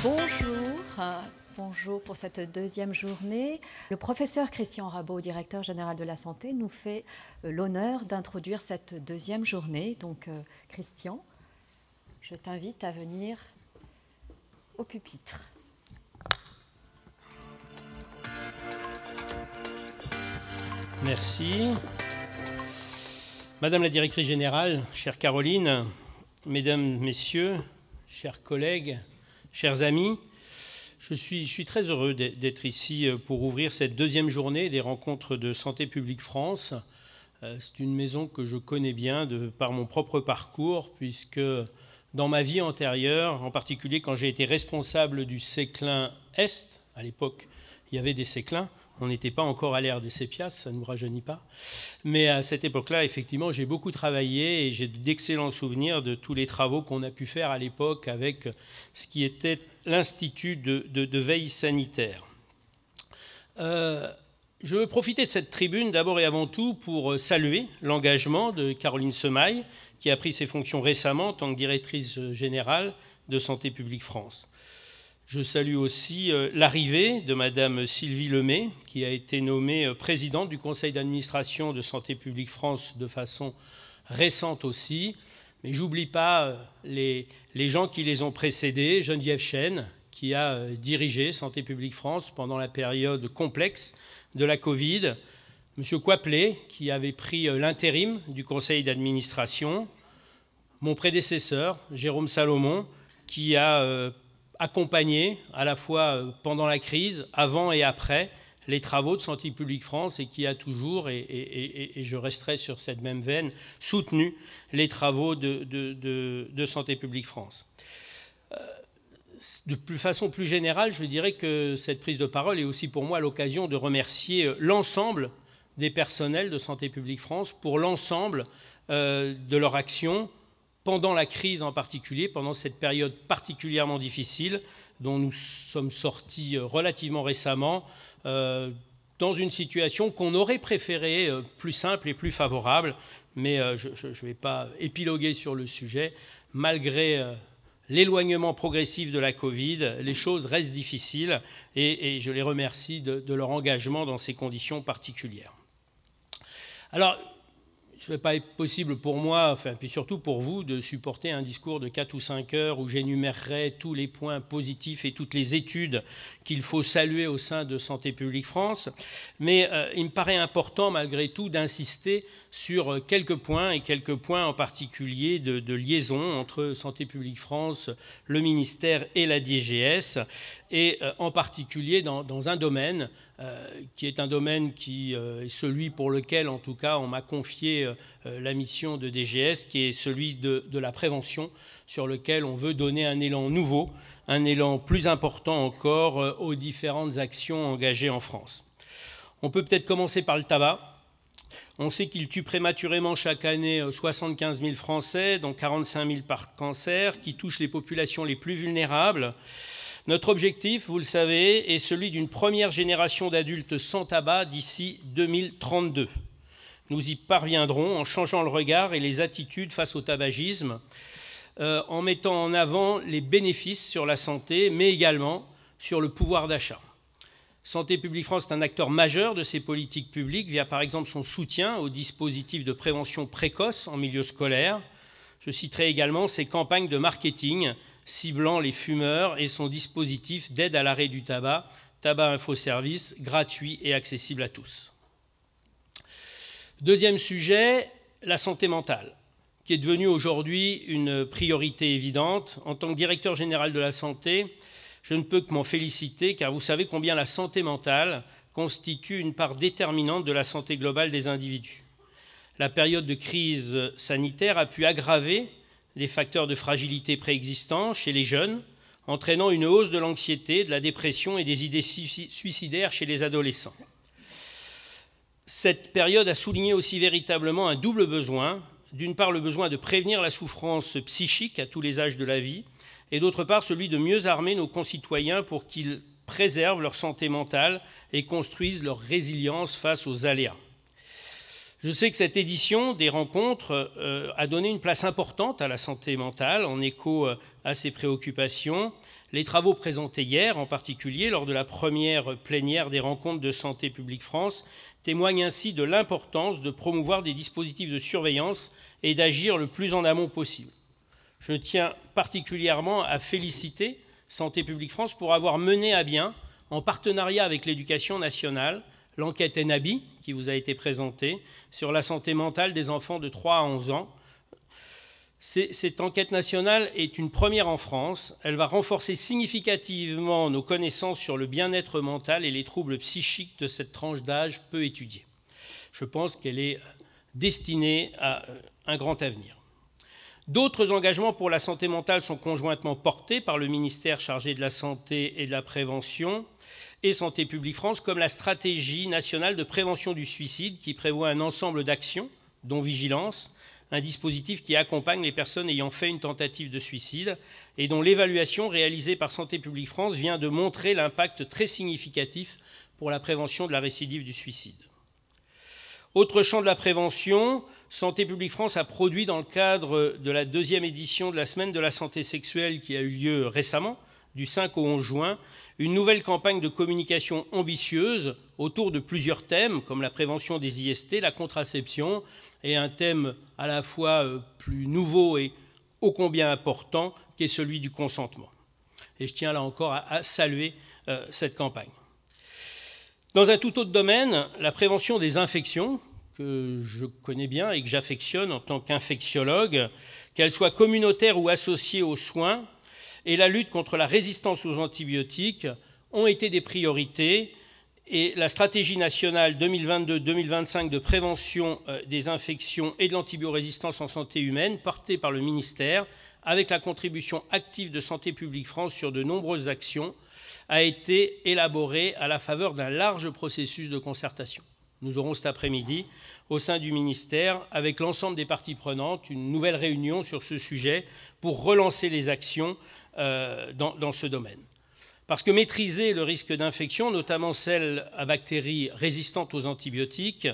Bonjour, bonjour pour cette deuxième journée. Le professeur Christian Rabaud, directeur général de la santé, nous fait l'honneur d'introduire cette deuxième journée. Donc Christian, je t'invite à venir au pupitre. Merci. Madame la directrice générale, chère Caroline, mesdames, messieurs, chers collègues, chers amis, je suis très heureux d'être ici pour ouvrir cette deuxième journée des rencontres de Santé publique France. C'est une maison que je connais bien par mon propre parcours, puisque dans ma vie antérieure, en particulier quand j'ai été responsable du Séclin Est, à l'époque il y avait des Séclins, on n'était pas encore à l'ère des sépias, ça ne nous rajeunit pas. Mais à cette époque-là, effectivement, j'ai beaucoup travaillé et j'ai d'excellents souvenirs de tous les travaux qu'on a pu faire à l'époque avec ce qui était l'Institut de veille sanitaire. Je veux profiter de cette tribune d'abord et avant tout pour saluer l'engagement de Caroline Semaille, qui a pris ses fonctions récemment en tant que directrice générale de Santé publique France. Je salue aussi l'arrivée de Madame Sylvie Lemay, qui a été nommée présidente du conseil d'administration de Santé publique France de façon récente aussi. Mais j'oublie pas les gens qui les ont précédés. Geneviève Chêne, qui a dirigé Santé publique France pendant la période complexe de la Covid. Monsieur Coiplet, qui avait pris l'intérim du conseil d'administration. Mon prédécesseur, Jérôme Salomon, qui a accompagné à la fois pendant la crise, avant et après, les travaux de Santé publique France et qui a toujours, et je resterai sur cette même veine, soutenu les travaux de Santé publique France. De façon plus générale, je dirais que cette prise de parole est aussi pour moi l'occasion de remercier l'ensemble des personnels de Santé publique France pour l'ensemble de leur action pendant la crise en particulier, pendant cette période particulièrement difficile dont nous sommes sortis relativement récemment, dans une situation qu'on aurait préférée plus simple et plus favorable, mais je ne vais pas épiloguer sur le sujet. Malgré l'éloignement progressif de la Covid, les choses restent difficiles et je les remercie de leur engagement dans ces conditions particulières. Alors, ce n'est pas possible pour moi, puis surtout pour vous, de supporter un discours de 4 ou 5 heures où j'énumérerai tous les points positifs et toutes les études qu'il faut saluer au sein de Santé publique France. Mais il me paraît important, malgré tout, d'insister sur quelques points, et quelques points en particulier de liaison entre Santé publique France, le ministère et la DGS, et en particulier dans un domaine qui est un domaine qui est celui pour lequel, en tout cas, on m'a confié la mission de DGS, qui est celui de la prévention, sur lequel on veut donner un élan nouveau, un élan plus important encore aux différentes actions engagées en France. On peut peut-être commencer par le tabac. On sait qu'il tue prématurément chaque année 75 000 Français, dont 45 000 par cancer, qui touche les populations les plus vulnérables. Notre objectif, vous le savez, est celui d'une première génération d'adultes sans tabac d'ici 2032. Nous y parviendrons en changeant le regard et les attitudes face au tabagisme, en mettant en avant les bénéfices sur la santé, mais également sur le pouvoir d'achat. Santé publique France est un acteur majeur de ces politiques publiques via, par exemple, son soutien aux dispositifs de prévention précoce en milieu scolaire. Je citerai également ses campagnes de marketing ciblant les fumeurs et son dispositif d'aide à l'arrêt du tabac, Tabac Info Service, gratuit et accessible à tous. Deuxième sujet, la santé mentale, qui est devenue aujourd'hui une priorité évidente. En tant que directeur général de la santé, je ne peux que m'en féliciter, car vous savez combien la santé mentale constitue une part déterminante de la santé globale des individus. La période de crise sanitaire a pu aggraver les facteurs de fragilité préexistants chez les jeunes, entraînant une hausse de l'anxiété, de la dépression et des idées suicidaires chez les adolescents. Cette période a souligné aussi véritablement un double besoin. D'une part, le besoin de prévenir la souffrance psychique à tous les âges de la vie, et d'autre part, celui de mieux armer nos concitoyens pour qu'ils préservent leur santé mentale et construisent leur résilience face aux aléas. Je sais que cette édition des rencontres a donné une place importante à la santé mentale, en écho à ces préoccupations. Les travaux présentés hier, en particulier lors de la première plénière des rencontres de Santé publique France, témoignent ainsi de l'importance de promouvoir des dispositifs de surveillance et d'agir le plus en amont possible. Je tiens particulièrement à féliciter Santé publique France pour avoir mené à bien, en partenariat avec l'Éducation nationale, l'enquête ENABI, qui vous a été présentée, sur la santé mentale des enfants de 3 à 11 ans. Cette enquête nationale est une première en France. Elle va renforcer significativement nos connaissances sur le bien-être mental et les troubles psychiques de cette tranche d'âge peu étudiée. Je pense qu'elle est destinée à un grand avenir. D'autres engagements pour la santé mentale sont conjointement portés par le ministère chargé de la Santé et de la Prévention et Santé publique France, comme la stratégie nationale de prévention du suicide qui prévoit un ensemble d'actions, dont vigilance, un dispositif qui accompagne les personnes ayant fait une tentative de suicide et dont l'évaluation réalisée par Santé publique France vient de montrer l'impact très significatif pour la prévention de la récidive du suicide. Autre champ de la prévention, Santé publique France a produit dans le cadre de la 2e édition de la Semaine de la santé sexuelle qui a eu lieu récemment, du 5 au 11 juin, une nouvelle campagne de communication ambitieuse autour de plusieurs thèmes, comme la prévention des IST, la contraception, et un thème à la fois plus nouveau et ô combien important, qui est celui du consentement. Et je tiens là encore à saluer cette campagne. Dans un tout autre domaine, la prévention des infections, que je connais bien et que j'affectionne en tant qu'infectiologue, qu'elles soient communautaires ou associées aux soins, et la lutte contre la résistance aux antibiotiques ont été des priorités. Et la stratégie nationale 2022-2025 de prévention des infections et de l'antibiorésistance en santé humaine, portée par le ministère, avec la contribution active de Santé publique France sur de nombreuses actions, a été élaborée à la faveur d'un large processus de concertation. Nous aurons cet après-midi, au sein du ministère, avec l'ensemble des parties prenantes, une nouvelle réunion sur ce sujet pour relancer les actions dans ce domaine. Parce que maîtriser le risque d'infection, notamment celle à bactéries résistantes aux antibiotiques,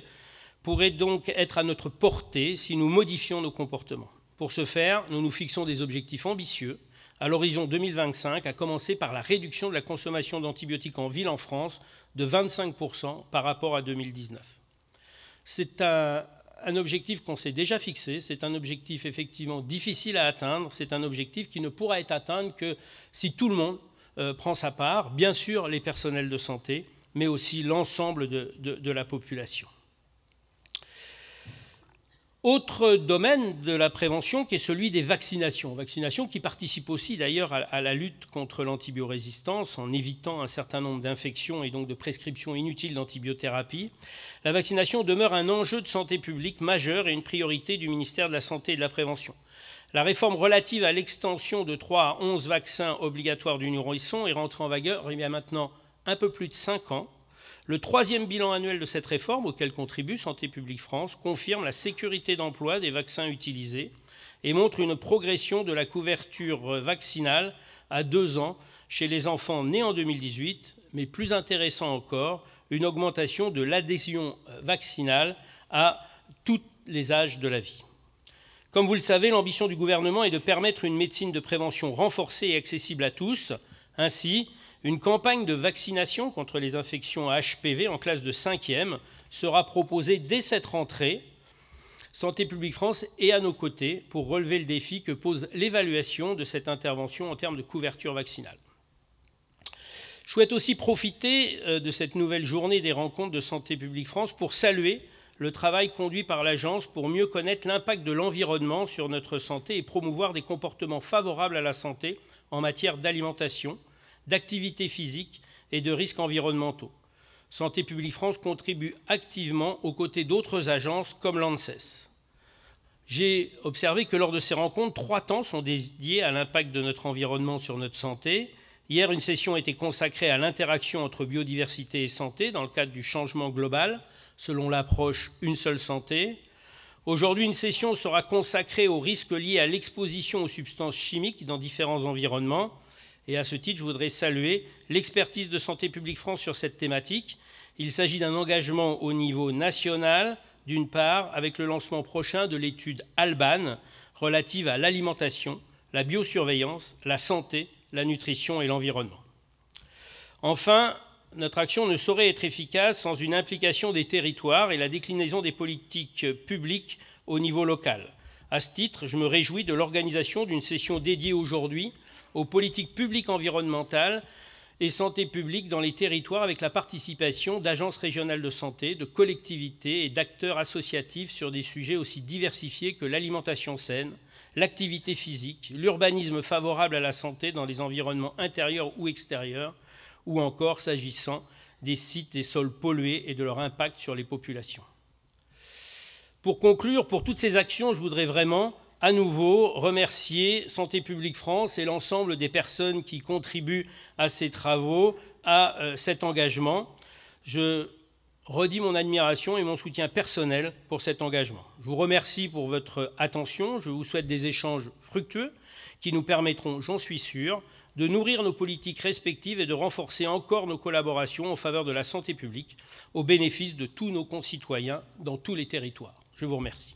pourrait donc être à notre portée si nous modifions nos comportements. Pour ce faire, nous nous fixons des objectifs ambitieux à l'horizon 2025, à commencer par la réduction de la consommation d'antibiotiques en ville en France de 25% par rapport à 2019. C'est un objectif qu'on s'est déjà fixé, c'est un objectif effectivement difficile à atteindre, c'est un objectif qui ne pourra être atteint que si tout le monde prend sa part, bien sûr les personnels de santé, mais aussi l'ensemble de la population. Autre domaine de la prévention qui est celui des vaccinations. Vaccinations qui participent aussi d'ailleurs à la lutte contre l'antibiorésistance en évitant un certain nombre d'infections et donc de prescriptions inutiles d'antibiothérapie. La vaccination demeure un enjeu de santé publique majeur et une priorité du ministère de la Santé et de la Prévention. La réforme relative à l'extension de 3 à 11 vaccins obligatoires du nourrisson est rentrée en vigueur il y a maintenant un peu plus de 5 ans. Le 3e bilan annuel de cette réforme, auquel contribue Santé publique France, confirme la sécurité d'emploi des vaccins utilisés et montre une progression de la couverture vaccinale à 2 ans chez les enfants nés en 2018, mais plus intéressant encore, une augmentation de l'adhésion vaccinale à tous les âges de la vie. Comme vous le savez, l'ambition du gouvernement est de permettre une médecine de prévention renforcée et accessible à tous. Ainsi, une campagne de vaccination contre les infections à HPV en classe de 5e sera proposée dès cette rentrée. Santé publique France est à nos côtés pour relever le défi que pose l'évaluation de cette intervention en termes de couverture vaccinale. Je souhaite aussi profiter de cette nouvelle journée des rencontres de Santé publique France pour saluer le travail conduit par l'agence pour mieux connaître l'impact de l'environnement sur notre santé et promouvoir des comportements favorables à la santé en matière d'alimentation, d'activité physique et de risques environnementaux. Santé publique France contribue activement aux côtés d'autres agences comme l'ANSES. J'ai observé que lors de ces rencontres, 3 temps sont dédiés à l'impact de notre environnement sur notre santé. Hier, une session était consacrée à l'interaction entre biodiversité et santé dans le cadre du changement global, selon l'approche « Une seule santé ». Aujourd'hui, une session sera consacrée aux risques liés à l'exposition aux substances chimiques dans différents environnements. Et à ce titre, je voudrais saluer l'expertise de Santé publique France sur cette thématique. Il s'agit d'un engagement au niveau national, d'une part, avec le lancement prochain de l'étude Alban relative à l'alimentation, la biosurveillance, la santé la nutrition et l'environnement. Enfin, notre action ne saurait être efficace sans une implication des territoires et la déclinaison des politiques publiques au niveau local. À ce titre, je me réjouis de l'organisation d'une session dédiée aujourd'hui aux politiques publiques environnementales et santé publique dans les territoires avec la participation d'agences régionales de santé, de collectivités et d'acteurs associatifs sur des sujets aussi diversifiés que l'alimentation saine, l'activité physique, l'urbanisme favorable à la santé dans les environnements intérieurs ou extérieurs, ou encore s'agissant des sites des sols pollués et de leur impact sur les populations. Pour conclure, pour toutes ces actions, je voudrais vraiment à nouveau remercier Santé publique France et l'ensemble des personnes qui contribuent à ces travaux, à cet engagement. Je redis mon admiration et mon soutien personnel pour cet engagement. Je vous remercie pour votre attention. Je vous souhaite des échanges fructueux qui nous permettront, j'en suis sûr, de nourrir nos politiques respectives et de renforcer encore nos collaborations en faveur de la santé publique au bénéfice de tous nos concitoyens dans tous les territoires. Je vous remercie.